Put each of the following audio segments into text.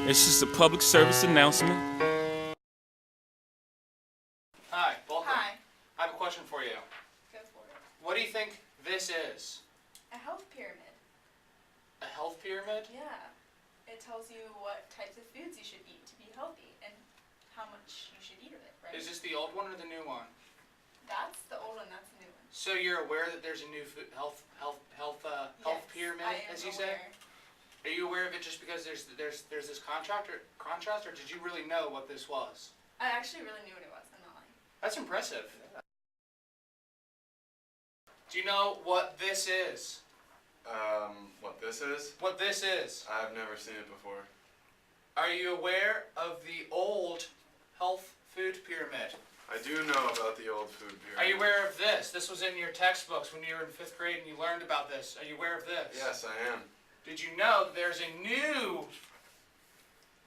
It's just a public service announcement. Hi, welcome. Hi. I have a question for you. Go for it. What do you think this is? A health pyramid. A health pyramid? Yeah. It tells you what types of foods you should eat to be healthy and how much you should eat of it, right? Is this the old one or the new one? That's the old one, that's the new one. So you're aware that there's a new health Yes, pyramid, I am as you aware. say? Are you aware of it just because there's this contrast, or did you really know what this was? I actually really knew what it was, I'm not lying. That's impressive. Do you know what this is? What this is? What this is? I've never seen it before. Are you aware of the old health food pyramid? I do know about the old food pyramid. Are you aware of this? This was in your textbooks when you were in 5th grade and you learned about this. Are you aware of this? Yes, I am. Did you know that there's a new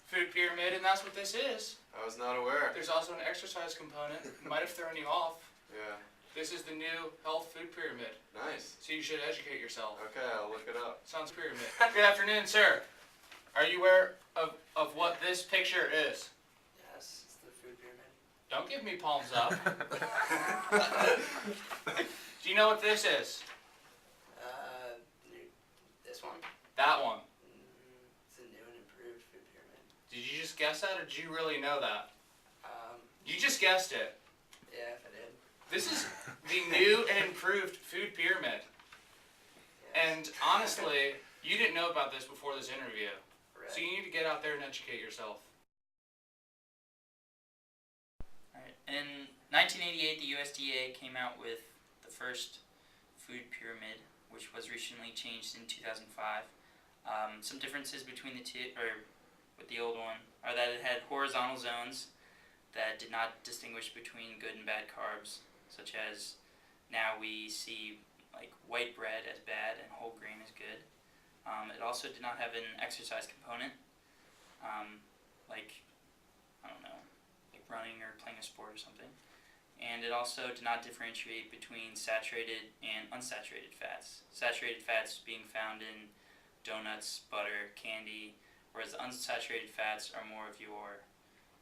food pyramid, and that's what this is? I was not aware. There's also an exercise component. It might have thrown you off. Yeah. This is the new health food pyramid. Nice. So you should educate yourself. Okay, I'll look it up. Sounds pyramid. Good afternoon, sir. Are you aware of what this picture is? Yes, it's the food pyramid. Don't give me palms up. Do you know what this is? This one? That one. It's a new and improved food pyramid. Did you just guess that, or did you really know that? You just guessed it. Yeah, if I did. This is the new and improved food pyramid. Yes. And honestly, you didn't know about this before this interview. Right. So you need to get out there and educate yourself. Alright. In 1988, the USDA came out with the first food pyramid, which was recently changed in 2005. Some differences between the two, or with the old one, are that it had horizontal zones that did not distinguish between good and bad carbs, such as now we see like white bread as bad and whole grain as good. It also did not have an exercise component, like, I don't know, like running or playing a sport or something. And it also did not differentiate between saturated and unsaturated fats. Saturated fats being found in donuts, butter, candy, whereas the unsaturated fats are more of your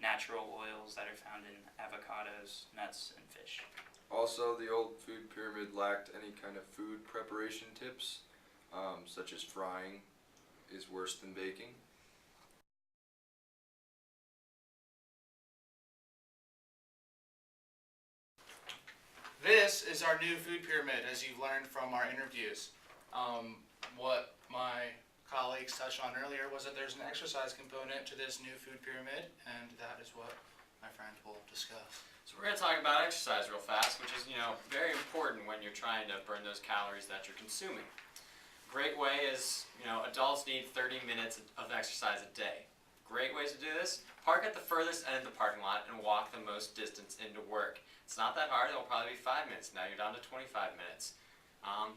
natural oils that are found in avocados, nuts, and fish. Also, the old food pyramid lacked any kind of food preparation tips, such as frying is worse than baking. This is our new food pyramid, as you've learned from our interviews. What my colleagues touched on earlier was that there's an exercise component to this new food pyramid, and that is what my friend will discuss. So we're going to talk about exercise real fast, which is, very important when you're trying to burn those calories that you're consuming. Great way is, adults need 30 minutes of exercise a day. Great ways to do this: park at the furthest end of the parking lot and walk the most distance into work. It's not that hard. It'll probably be 5 minutes. Now you're down to 25 minutes.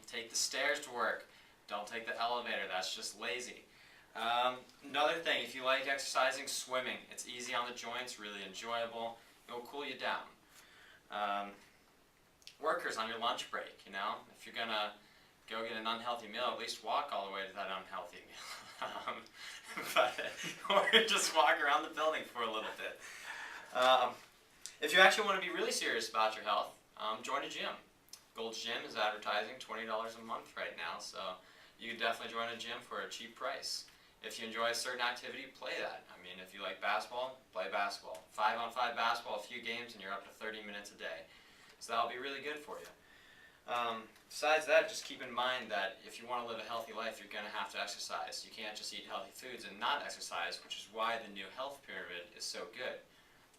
Take the stairs to work. Don't take the elevator. That's just lazy. Another thing, if you like exercising, swimming. It's easy on the joints, really enjoyable. It'll cool you down. Workers on your lunch break, if you're going to go get an unhealthy meal, at least walk all the way to that unhealthy meal. Or just walk around the building for a little bit. If you actually want to be really serious about your health, join a gym. Gold's Gym is advertising $20 a month right now, so you can definitely join a gym for a cheap price. If you enjoy a certain activity, play that. If you like basketball, play basketball. 5-on-5 basketball, a few games, and you're up to 30 minutes a day. So that'll be really good for you. Besides that, just keep in mind that if you want to live a healthy life, you're going to have to exercise. You can't just eat healthy foods and not exercise, which is why the new health pyramid is so good.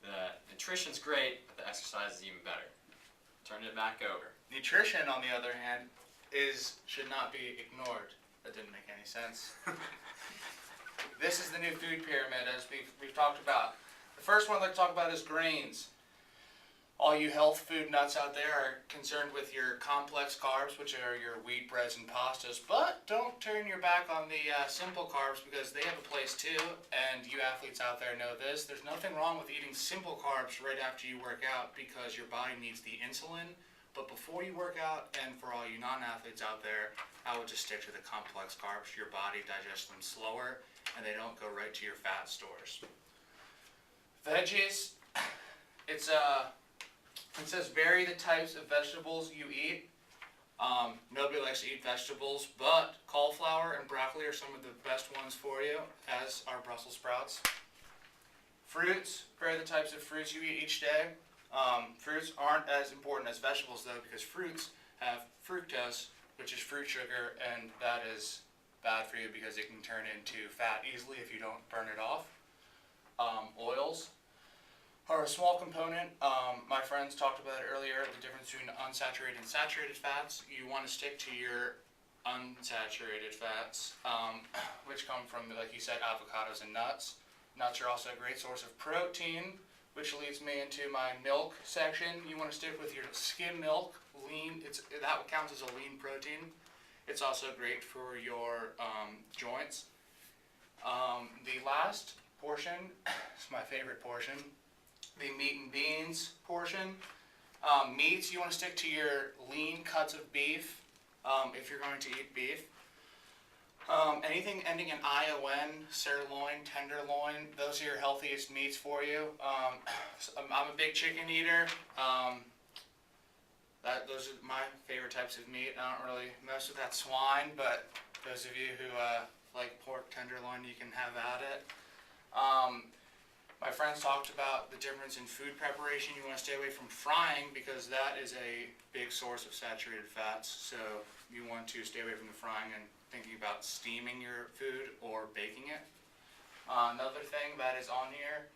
The nutrition's great, but the exercise is even better. Turn it back over. Nutrition, on the other hand, should not be ignored. That didn't make any sense. This is the new food pyramid, as we've talked about. The first one I'd like to talk about is grains. All you health food nuts out there are concerned with your complex carbs, which are your wheat, breads, and pastas, but don't turn your back on the simple carbs, because they have a place too, and you athletes out there know this. There's nothing wrong with eating simple carbs right after you work out, because your body needs the insulin. But before you work out, and for all you non-athletes out there, I would just stick to the complex carbs. Your body digests them slower, and they don't go right to your fat stores. Veggies, it says vary the types of vegetables you eat. Nobody likes to eat vegetables, but cauliflower and broccoli are some of the best ones for you, as are Brussels sprouts. Fruits, vary the types of fruits you eat each day. Fruits aren't as important as vegetables though, because fruits have fructose, which is fruit sugar, and that is bad for you because it can turn into fat easily if you don't burn it off. Oils are a small component. My friends talked about it earlier, the difference between unsaturated and saturated fats. You want to stick to your unsaturated fats, which come from, like you said, avocados and nuts. Nuts are also a great source of protein, which leads me into my milk section. You want to stick with your skim milk, lean. That counts as a lean protein. It's also great for your joints. The last portion is my favorite portion, the meat and beans portion. Meats, you want to stick to your lean cuts of beef if you're going to eat beef. Anything ending in ION, sirloin, tenderloin, those are your healthiest meats for you. I'm a big chicken eater. Those are my favorite types of meat. I don't really mess with that swine, but those of you who like pork tenderloin, you can have at it. My friends talked about the difference in food preparation. You want to stay away from frying because that is a big source of saturated fats. So you want to stay away from the frying and thinking about steaming your food or baking it. Another thing that is on here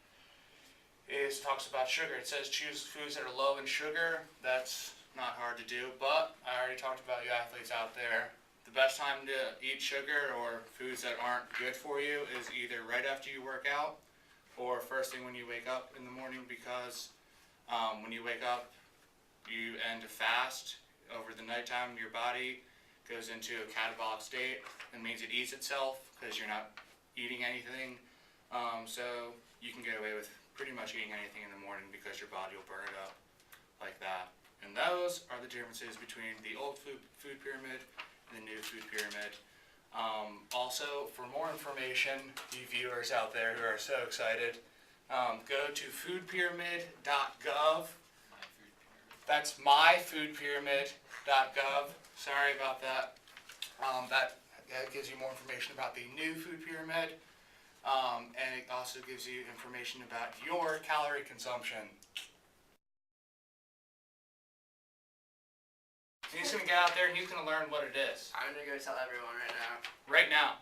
talks about sugar. It says choose foods that are low in sugar. That's not hard to do, but I already talked about you athletes out there. The best time to eat sugar or foods that aren't good for you is either right after you work out or first thing when you wake up in the morning, because when you wake up, you end a fast. Over the nighttime, your body goes into a catabolic state. That means it eats itself because you're not eating anything. So you can get away with pretty much eating anything in the morning because your body will burn it up like that. And those are the differences between the old food pyramid and the new food pyramid. Also, for more information, you viewers out there who are so excited, go to foodpyramid.gov. That's myfoodpyramid.gov. Sorry about that. That gives you more information about the new food pyramid, and it also gives you information about your calorie consumption. He's going to get out there and he's going to learn what it is. I'm gonna go tell everyone right now. Right now.